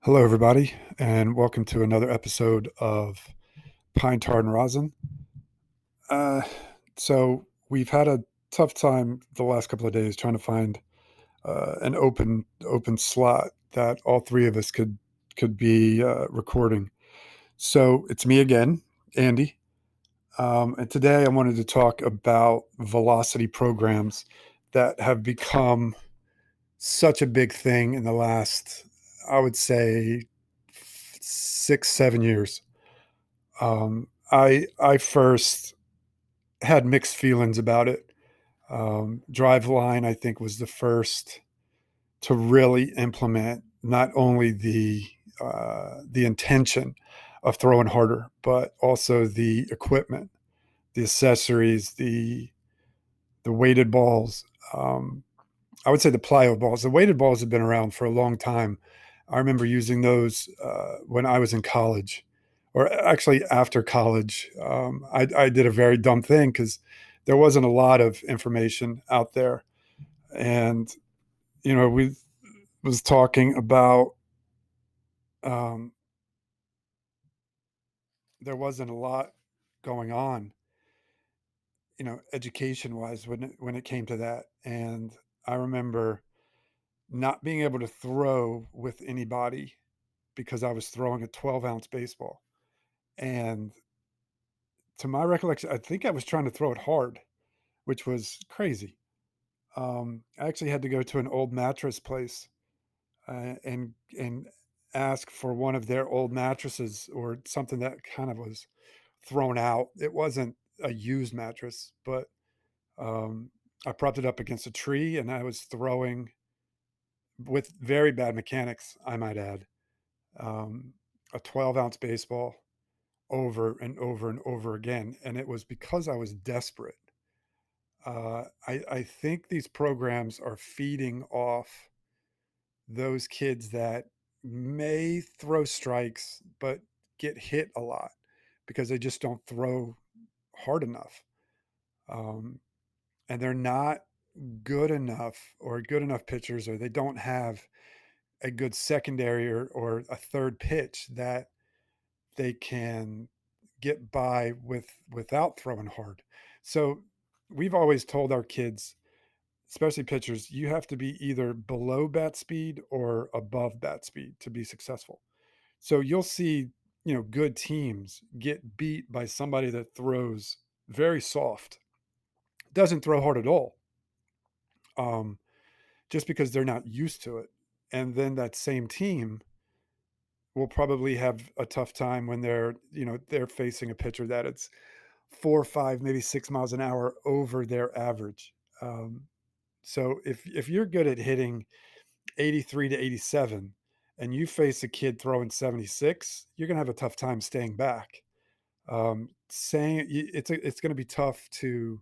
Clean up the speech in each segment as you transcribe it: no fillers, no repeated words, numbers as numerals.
Hello, everybody, and welcome to another episode of Pine Tar Rosin. Uh, so we've had a tough time the last couple of days trying to find an open slot that all three of us could be recording. So it's me again, Andy, and today I wanted to talk about velocity programs that have become such a big thing in the last, I would say, 6, 7 years. I first had mixed feelings about it. Driveline, I think, was the first to really implement not only the intention of throwing harder, but also the equipment, the accessories, the weighted balls. Um, I would say the plyo balls. The weighted balls have been around for a long time. I remember using those when I was in college, or actually after college. I did a very dumb thing because there wasn't a lot of information out there, and we was talking about um, there wasn't a lot going on, education wise when it came to that. And I remember not being able to throw with anybody because I was throwing a 12-ounce baseball. And to my recollection, I think I was trying to throw it hard, which was crazy. I actually had to go to an old mattress place and ask for one of their old mattresses or something that kind of was thrown out. It wasn't a used mattress, but um, I propped it up against a tree and I was throwing with very bad mechanics, I might add, um, a 12-ounce baseball over and over and over again. And it was because I was desperate. I think these programs are feeding off those kids that may throw strikes, but get hit a lot because they just don't throw hard enough. Um, and they're not good enough or good enough pitchers, or they don't have a good secondary or a third pitch that they can get by without throwing hard. So we've always told our kids, especially pitchers, you have to be either below bat speed or above bat speed to be successful. So you'll see, good teams get beat by somebody that throws very soft, doesn't throw hard at all, um, just because they're not used to it. And then that same team will probably have a tough time when they're facing a pitcher that it's 4 or 5, maybe 6 miles an hour over their average. Um, so if you're good at hitting 83 to 87 and you face a kid throwing 76, you're gonna have a tough time staying back. Saying it's going to be tough to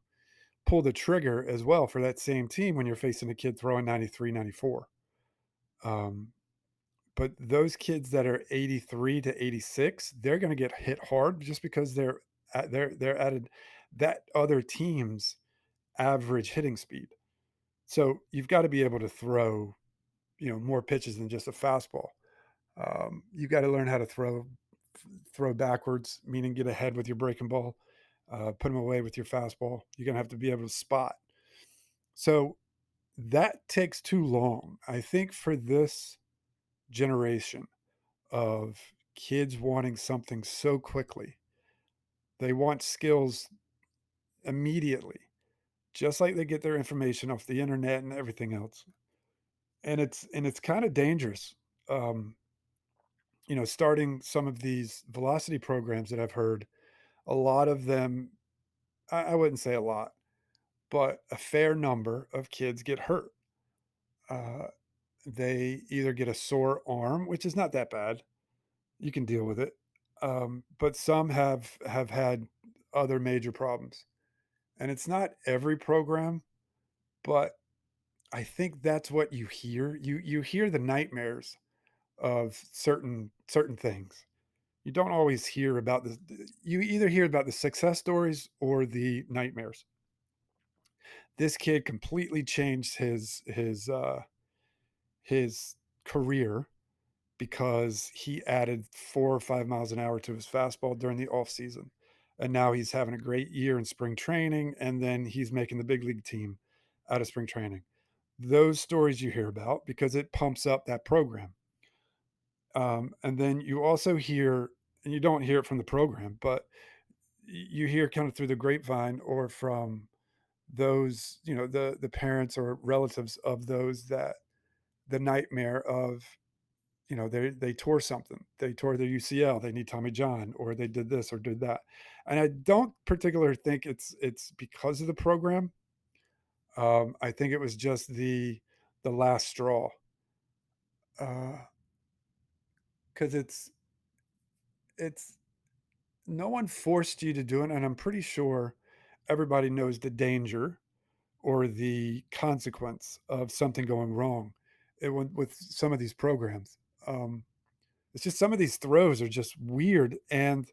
pull the trigger as well for that same team when you're facing a kid throwing 93, 94. Um, but those kids that are 83 to 86, they're going to get hit hard just because they're at that other team's average hitting speed. So you've got to be able to throw, more pitches than just a fastball. You've got to learn how to throw backwards, meaning get ahead with your breaking ball, put them away with your fastball. You're going to have to be able to spot. So that takes too long. I think for this generation of kids wanting something so quickly, they want skills immediately, just like they get their information off the internet and everything else. And it's kind of dangerous. Um, Starting some of these velocity programs that I've heard, a lot of them, I wouldn't say a lot, but a fair number of kids get hurt. Uh, they either get a sore arm, which is not that bad. You can deal with it. But some have had other major problems. And it's not every program, but I think that's what you hear. You hear the nightmares of certain things. You don't always hear about the you either hear about the success stories or the nightmares. This kid completely changed his career because he added 4 or 5 miles an hour to his fastball during the off season. And now he's having a great year in spring training, and then he's making the big league team out of spring training. Those stories you hear about because it pumps up that program. And then you also hear, and you don't hear it from the program, but you hear kind of through the grapevine or from those, the parents or relatives of those that the nightmare of, they tore something. They tore their UCL. They need Tommy John, or they did this or did that. And I don't particularly think it's because of the program. I think it was just the last straw, because it's no one forced you to do it, and I'm pretty sure everybody knows the danger or the consequence of something going wrong with some of these programs. Um, it's just some of these throws are just weird, and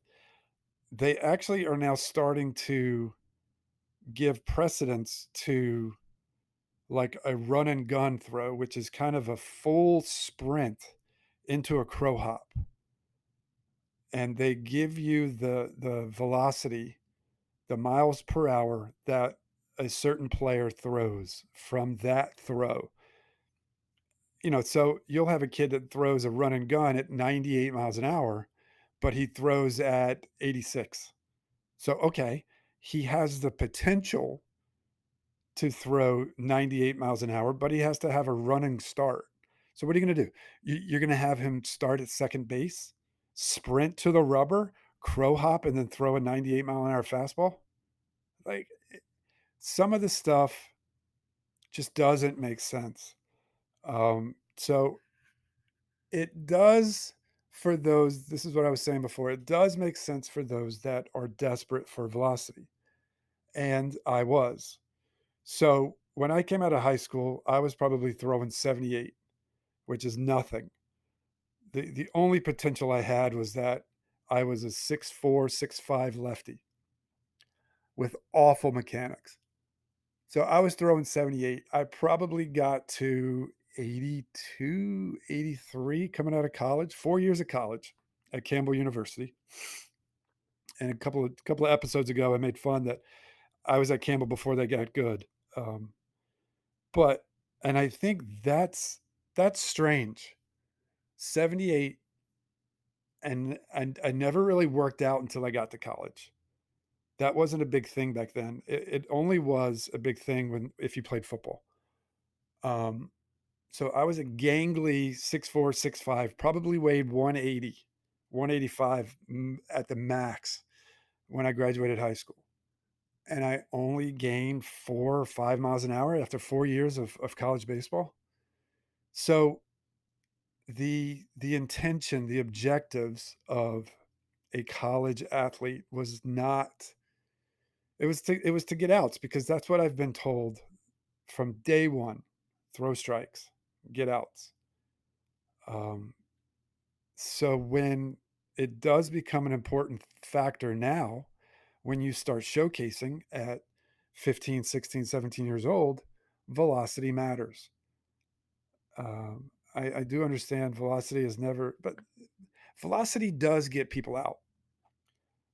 they actually are now starting to give precedence to like a run and gun throw, which is kind of a full sprint into a crow hop. And they give you the velocity, the miles per hour that a certain player throws from that throw. So you'll have a kid that throws a run and gun at 98 miles an hour, but he throws at 86. So, okay, he has the potential to throw 98 miles an hour, but he has to have a running start. So, what are you going to do? You're going to have him start at second base, sprint to the rubber, crow hop, and then throw a 98-mile-an-hour fastball? Like, some of the stuff just doesn't make sense. So, it does for those, this is what I was saying before, it does make sense for those that are desperate for velocity. And I was. So when I came out of high school, I was probably throwing 78, which is nothing. The only potential I had was that I was a 6'4", 6'5" lefty with awful mechanics. So I was throwing 78. I probably got to 82, 83 coming out of college, 4 years of college at Campbell University. And a couple of episodes ago, I made fun that I was at Campbell before they got good. Um, but and I think that's strange. 78, and I never really worked out until I got to college. That wasn't a big thing back then. It only was a big thing when if you played football. Um, so I was a gangly 6'4", 6'5", probably weighed 180, 185 at the max when I graduated high school. And I only gained 4 or 5 miles an hour after 4 years of college baseball. So the intention, the objectives of a college athlete was not, it was to get outs, because that's what I've been told from day one. Throw strikes, get outs. Um, so when it does become an important factor now, when you start showcasing at 15, 16, 17 years old, velocity matters. I do understand velocity is never, but velocity does get people out.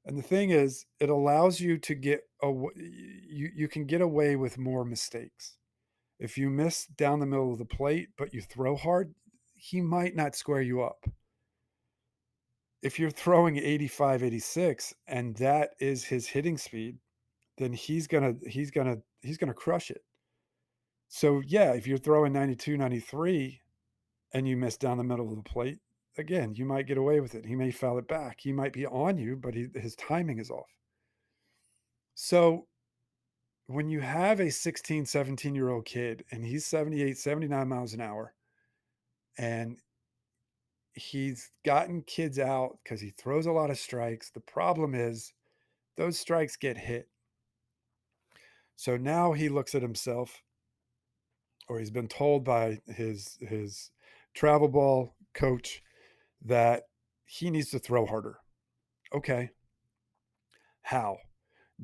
And the thing is, it allows you to get away, you can get away with more mistakes. If you miss down the middle of the plate, but you throw hard, he might not square you up. If you're throwing 85, 86, and that is his hitting speed, then he's gonna crush it. So yeah, if you're throwing 92, 93, and you miss down the middle of the plate, again, you might get away with it. He may foul it back. He might be on you, but his timing is off. So when you have a 16, 17-year-old kid and he's 78, 79 miles an hour, and he's gotten kids out because he throws a lot of strikes, the problem is those strikes get hit. So now he looks at himself, or he's been told by his travel ball coach that he needs to throw harder. Okay. How?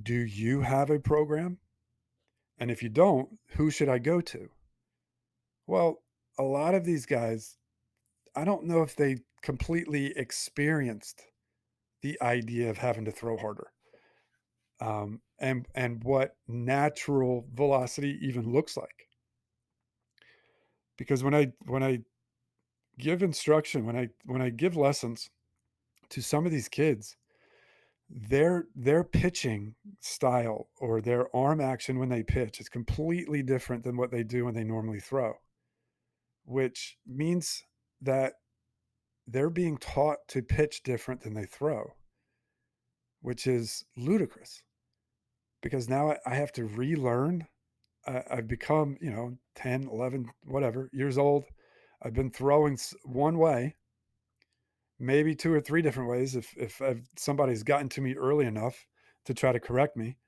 Do you have a program? And if you don't, who should I go to? Well, a lot of these guys, I don't know if they completely experienced the idea of having to throw harder, and what natural velocity even looks like. Because when I give instruction, when I give lessons to some of these kids, their pitching style or their arm action when they pitch is completely different than what they do when they normally throw, which means that they're being taught to pitch different than they throw, which is ludicrous because now I have to relearn. I've become, 10, 11, whatever years old. I've been throwing one way, maybe two or three different ways if somebody's gotten to me early enough to try to correct me.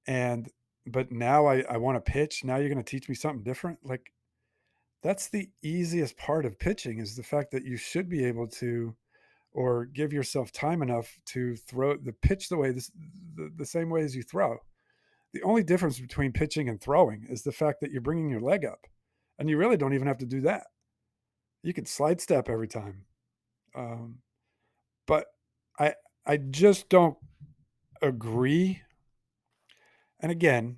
And but now I want to pitch. Now you're going to teach me something different. Like that's the easiest part of pitching is the fact that you should be able to or give yourself time enough to throw the pitch the same way as you throw. The only difference between pitching and throwing is the fact that you're bringing your leg up, and you really don't even have to do that. You can slide step every time. Um, but I I just don't agree. And again,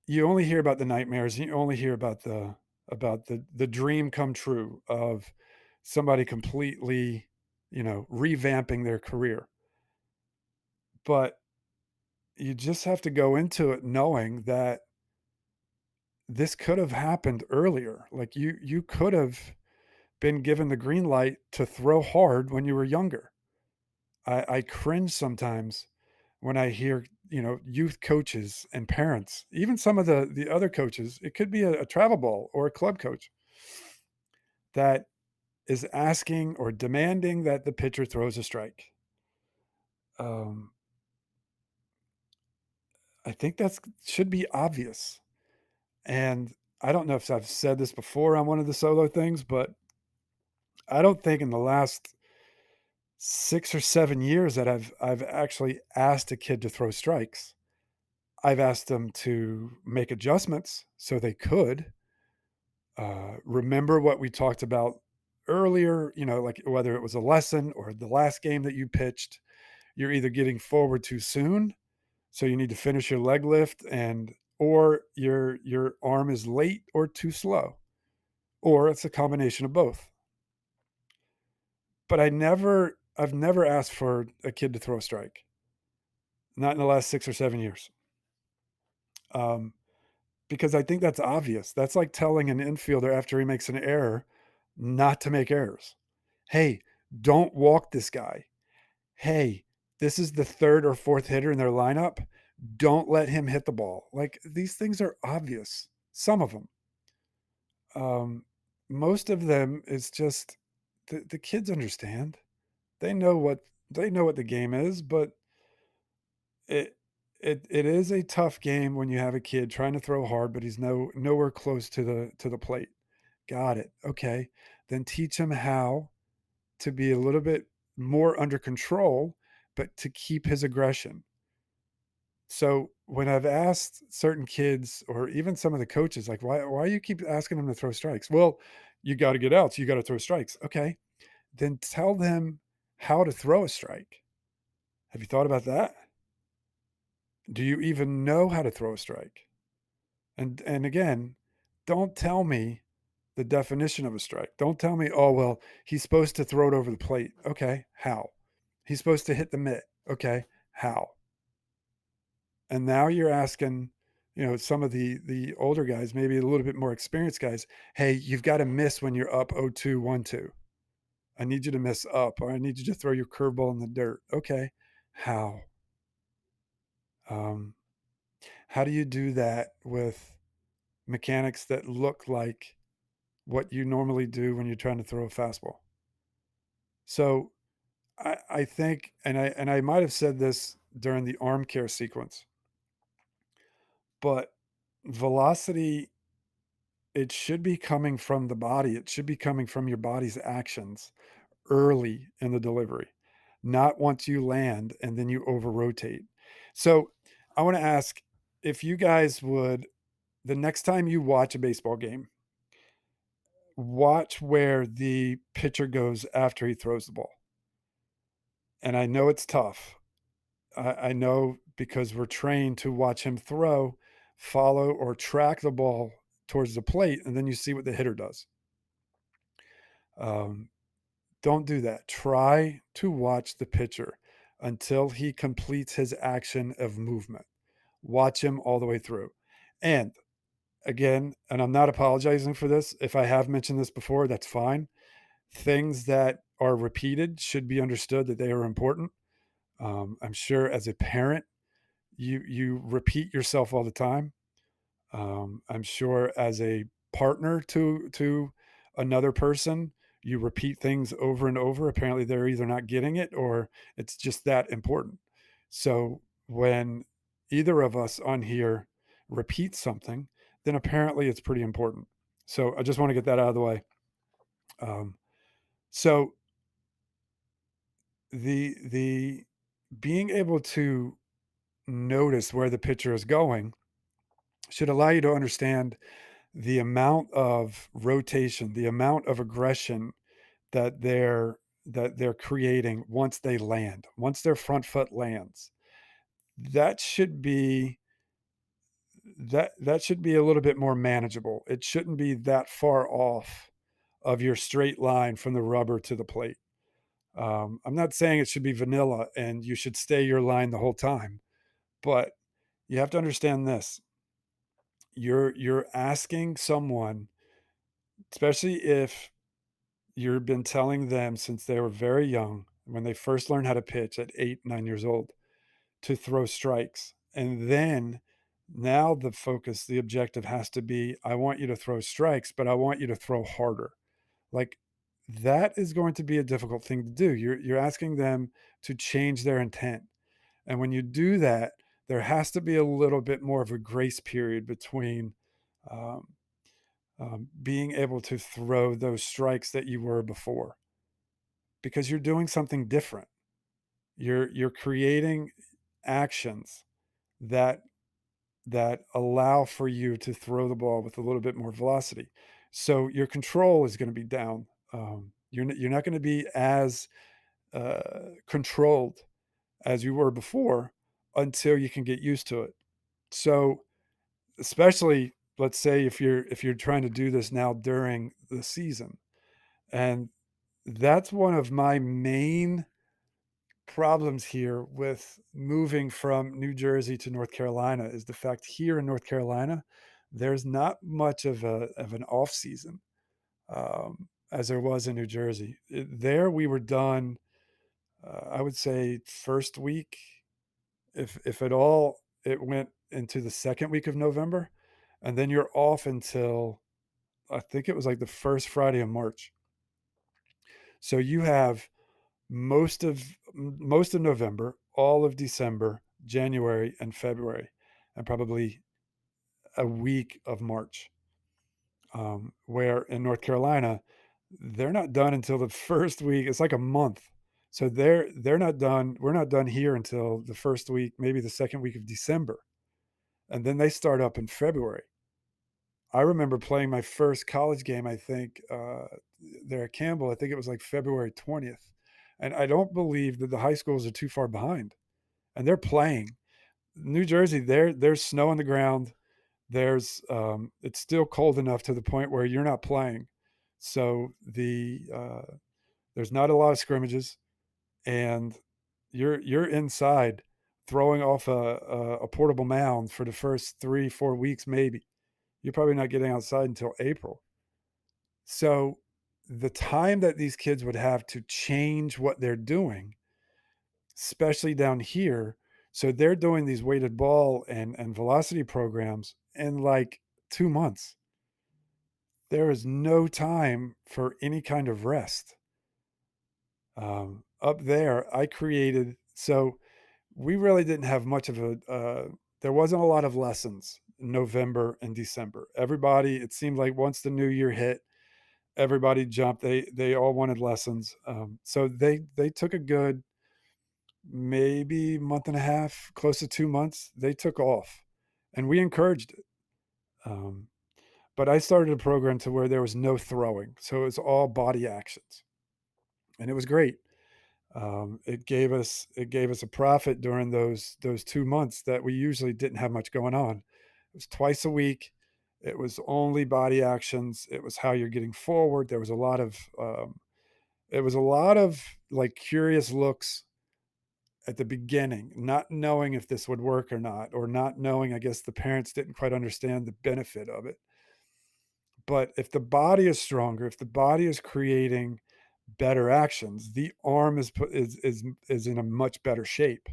you only hear about the nightmares. You only hear about the dream come true of somebody completely, revamping their career. But you just have to go into it knowing that this could have happened earlier. Like you could have been given the green light to throw hard when you were younger. I cringe sometimes when I hear, youth coaches and parents, even some of the other coaches, it could be a travel ball or a club coach that is asking or demanding that the pitcher throws a strike. Um, I think that's should be obvious. And I don't know if I've said this before on one of the solo things, but I don't think in the last 6 or 7 years that I've actually asked a kid to throw strikes. I've asked them to make adjustments so they could, remember what we talked about earlier, like whether it was a lesson or the last game that you pitched, you're either getting forward too soon, so you need to finish your leg lift or your arm is late or too slow, or it's a combination of both. But I've never asked for a kid to throw a strike. Not in the last 6 or 7 years. Um, because I think that's obvious. That's like telling an infielder after he makes an error not to make errors. Hey, don't walk this guy. Hey, this is the third or fourth hitter in their lineup. Don't let him hit the ball. Like these things are obvious. Some of them. Um, most of them is just the kids understand. They know what they know what the game is, but It it is a tough game when you have a kid trying to throw hard, but he's nowhere close to the plate. Got it. Okay. Then teach him how to be a little bit more under control, but to keep his aggression. So when I've asked certain kids or even some of the coaches, like, why you keep asking them to throw strikes? Well, you got to get outs, you got to throw strikes. Okay. Then tell them how to throw a strike. Have you thought about that? Do you even know how to throw a strike? And again, don't tell me the definition of a strike. Don't tell me, "Oh, well, he's supposed to throw it over the plate." Okay, how? He's supposed to hit the mitt. Okay, how? And now you're asking, some of the older guys, maybe a little bit more experienced guys, "Hey, you've got to miss when you're up 0-2, 1-2. I need you to miss up, or I need you to throw your curveball in the dirt." Okay, how? Um, how do you do that with mechanics that look like what you normally do when you're trying to throw a fastball? So I think, and I might have said this during the arm care sequence, but velocity, it should be coming from the body. It should be coming from your body's actions early in the delivery, not once you land and then you over rotate. So I want to ask if you guys would, the next time you watch a baseball game, watch where the pitcher goes after he throws the ball. And I know it's tough. I know because we're trained to watch him throw, follow, or track the ball towards the plate, and then you see what the hitter does. Um, don't do that. Try to watch the pitcher until he completes his action of movement. Watch him all the way through. And again, and I'm not apologizing for this. If I have mentioned this before, that's fine. Things that are repeated should be understood that they are important. I'm sure as a parent, you repeat yourself all the time. I'm sure as a partner to another person, you repeat things over and over. Apparently, they're either not getting it or it's just that important. So when either of us on here repeats something, then apparently it's pretty important. So I just want to get that out of the way. Um, so the being able to notice where the pitcher is going should allow you to understand the amount of rotation, the amount of aggression that they're creating once they land, once their front foot lands. That should be that should be a little bit more manageable. It shouldn't be that far off of your straight line from the rubber to the plate. I'm not saying it should be vanilla and you should stay your line the whole time, but you have to understand this. You're asking someone, especially if you've been telling them since they were very young, when they first learned how to pitch at 8, 9 years old, to throw strikes. And then now the focus, the objective has to be I want you to throw strikes, but I want you to throw harder. Like that is going to be a difficult thing to do. You're asking them to change their intent. And when you do that, there has to be a little bit more of a grace period between um, being able to throw those strikes that you were before because you're doing something different. You're creating actions that that allow for you to throw the ball with a little bit more velocity. So your control is going to be down. You're not going to be as controlled as you were before until you can get used to it. So especially let's say if you're trying to do this now during the season, and that's one of my main problems here with moving from New Jersey to North Carolina is the fact here in North Carolina, there's not much of an off season as there was in New Jersey. There we were done. I would say first week, if at all, it went into the second week of November, and then you're off until I think it was like the first Friday of March. So you have most of November, all of December, January, and February, and probably a week of March. Where in North Carolina, they're not done until the first week. It's like a month. So they're not done. We're not done here until the first week, maybe the second week of December, and then they start up in February. I remember playing my first college game. I think there at Campbell. I think it was like February 20th, and I don't believe that the high schools are too far behind, and they're playing. New Jersey, there's snow on the ground. There's it's still cold enough to the point where you're not playing, so there's not a lot of scrimmages, and you're inside throwing off a portable mound for the first 3 4 weeks maybe. You're probably not getting outside until April. So the time that these kids would have to change what they're doing, especially down here, so they're doing these weighted ball and velocity programs in like 2 months. There is no time for any kind of rest. Up there, I created so we really didn't have much of a. There wasn't a lot of lessons in November and December. Everybody, it seemed like once the new year hit, everybody jumped. They all wanted lessons. So they took a good maybe month and a half, close to 2 months. They took off, and we encouraged it. Um, but I started a program to where there was no throwing, so it was all body actions, and it was great. It gave us a profit during those 2 months that we usually didn't have much going on. It was twice a week. It was only body actions. It was how you're getting forward. There was a lot of it was a lot of like curious looks at the beginning, not knowing if this would work or not, or not knowing. I guess the parents didn't quite understand the benefit of it. But if the body is stronger, if the body is creating better actions, the arm is in a much better shape.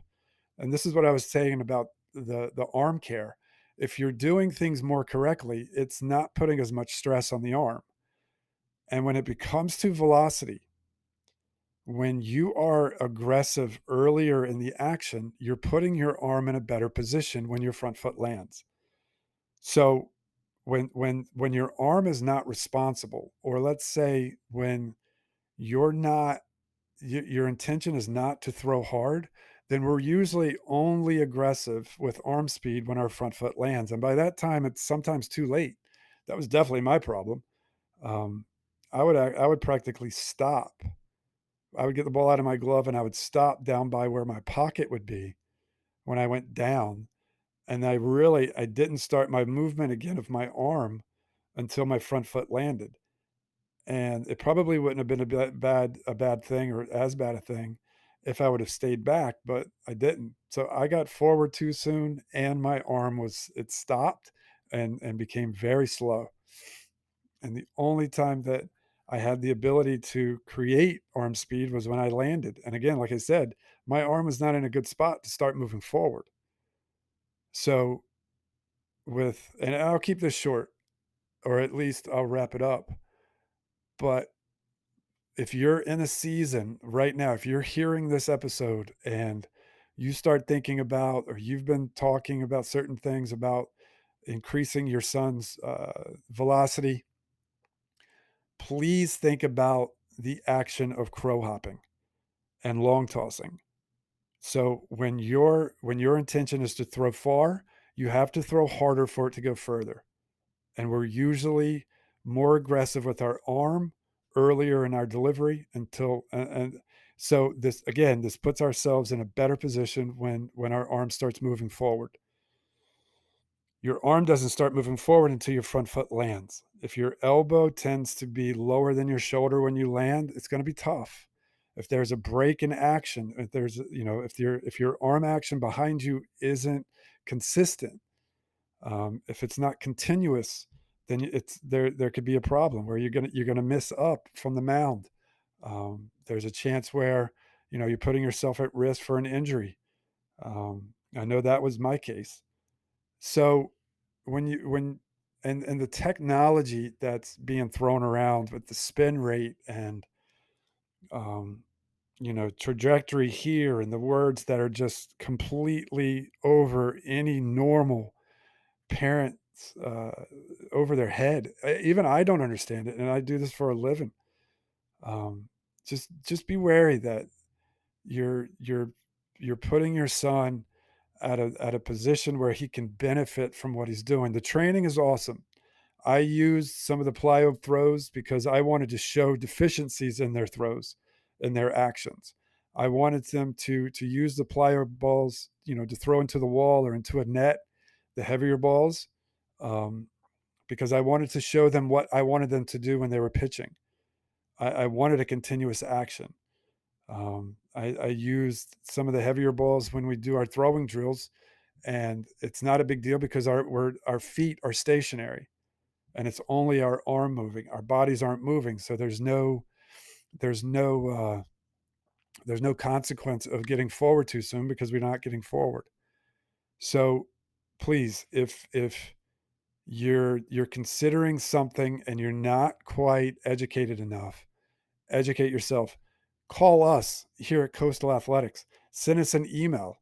And this is what I was saying about the arm care. If you're doing things more correctly, it's not putting as much stress on the arm. And when it becomes to velocity, when you are aggressive earlier in the action, you're putting your arm in a better position when your front foot lands. So when your arm is not responsible, or let's say when you're not your intention is not to throw hard, then we're usually only aggressive with arm speed when our front foot lands. And by that time, it's sometimes too late. That was definitely my problem. Um, I would practically stop. I would get the ball out of my glove and I would stop down by where my pocket would be when I went down. And I didn't start my movement again of my arm until my front foot landed. And it probably wouldn't have been a bad thing or as bad a thing if I would have stayed back, but I didn't. So I got forward too soon and my arm was it stopped and became very slow. And the only time that I had the ability to create arm speed was when I landed. And again, like I said, my arm was not in a good spot to start moving forward. So and I'll keep this short, or at least I'll wrap it up. But if you're in a season right now, if you're hearing this episode and you start thinking about, or you've been talking about certain things about increasing your son's velocity, please think about the action of crow hopping and long tossing. So when your intention is to throw far, you have to throw harder for it to go further. And we're usually more aggressive with our arm earlier in our delivery until and so this puts ourselves in a better position when our arm starts moving forward. Your arm doesn't start moving forward until your front foot lands. If your elbow tends to be lower than your shoulder when you land, it's going to be tough. If there's a break in action, if there's if your arm action behind you isn't consistent, if it's not continuous, then it's there could be a problem where you're gonna miss up from the mound. There's a chance where you're putting yourself at risk for an injury. I know that was my case. So when you when and the technology that's being thrown around with the spin rate and um, trajectory here and the words that are just completely over any normal parents over their head. Even I don't understand it, and I do this for a living. Um, just be wary that you're you're putting your son at a position where he can benefit from what he's doing. The training is awesome. I used some of the plyo throws because I wanted to show deficiencies in their throws, in their actions. I wanted them to use the plyo balls, to throw into the wall or into a net, the heavier balls, um, because I wanted to show them what I wanted them to do when they were pitching. I wanted a continuous action. I used some of the heavier balls when we do our throwing drills, and it's not a big deal because our feet are stationary, and it's only our arm moving. Our bodies aren't moving, so there's no there's no consequence of getting forward too soon because we're not getting forward. So please, if you're considering something and you're not quite educated enough, educate yourself. Call us here at Coastal Athletics. Send us an email.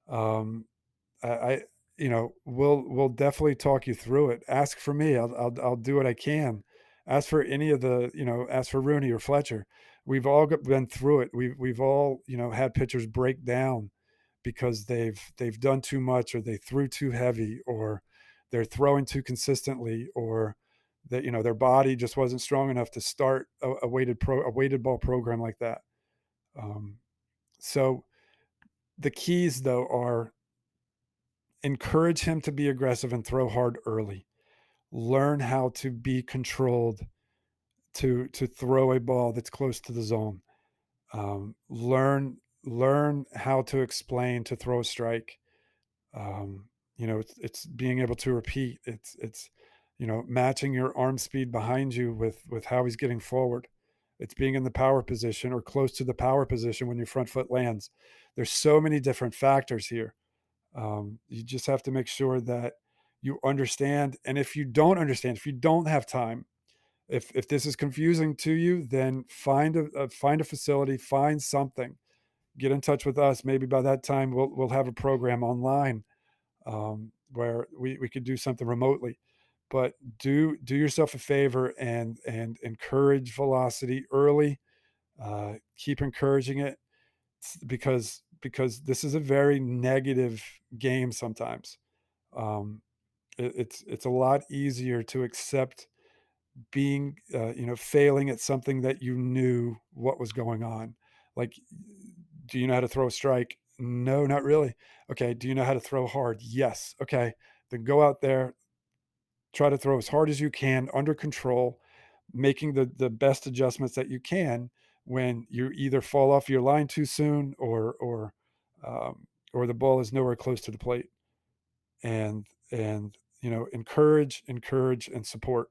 Um, I we'll definitely talk you through it. Ask for me. I'll do what I can. Ask for any of the ask for Rooney or Fletcher. We've all been through it. We've all had pitchers break down because they've done too much, or they threw too heavy, or they're throwing too consistently, or that, their body just wasn't strong enough to start a weighted ball program like that. Um, so the keys though are encourage him to be aggressive and throw hard early. Learn how to be controlled to throw a ball that's close to the zone. Learn how to explain to throw a strike. Um, it's being able to repeat. It's matching your arm speed behind you with how he's getting forward. It's being in the power position or close to the power position when your front foot lands. There's so many different factors here. You just have to make sure that you understand. And if you don't understand, if you don't have time, if this is confusing to you, then find a facility, find something, get in touch with us. Maybe by that time we'll have a program online where we could do something remotely. But do yourself a favor and encourage velocity early. Keep encouraging it because this is a very negative game sometimes. Um, it's a lot easier to accept being failing at something that you knew what was going on. Like, do you know how to throw a strike? No, not really. Okay, do you know how to throw hard? Yes. Okay, then go out there, try to throw as hard as you can under control, making the best adjustments that you can when you either fall off your line too soon or the ball is nowhere close to the plate. And encourage and support.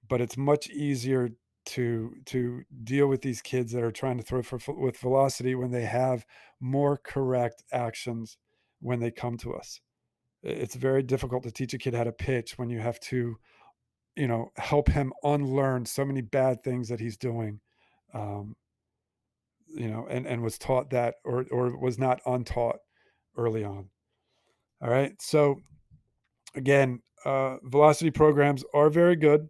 But it's much easier to deal with these kids that are trying to throw with velocity when they have more correct actions when they come to us. It's very difficult to teach a kid how to pitch when you have to, help him unlearn so many bad things that he's doing, um, and was taught that or was not untaught early on. All right. So again, velocity programs are very good.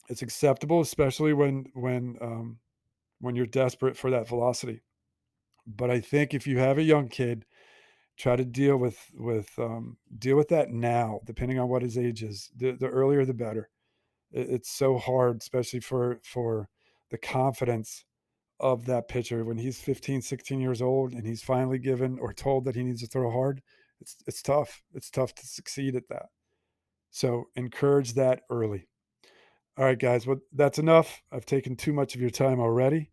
It's acceptable, especially when you're desperate for that velocity. But I think if you have a young kid, try to deal with that now, depending on what his age is. The earlier, the better. It's so hard, especially for the confidence of that pitcher when he's 15, 16 years old and he's finally given or told that he needs to throw hard. It's tough. It's tough to succeed at that. So encourage that early. All right, guys. Well, that's enough. I've taken too much of your time already.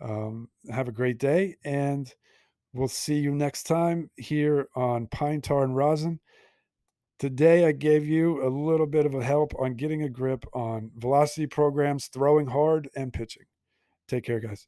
Have a great day, and we'll see you next time here on Pine Tar and Rosin. Today, I gave you a little bit of a help on getting a grip on velocity programs, throwing hard, and pitching. Take care, guys.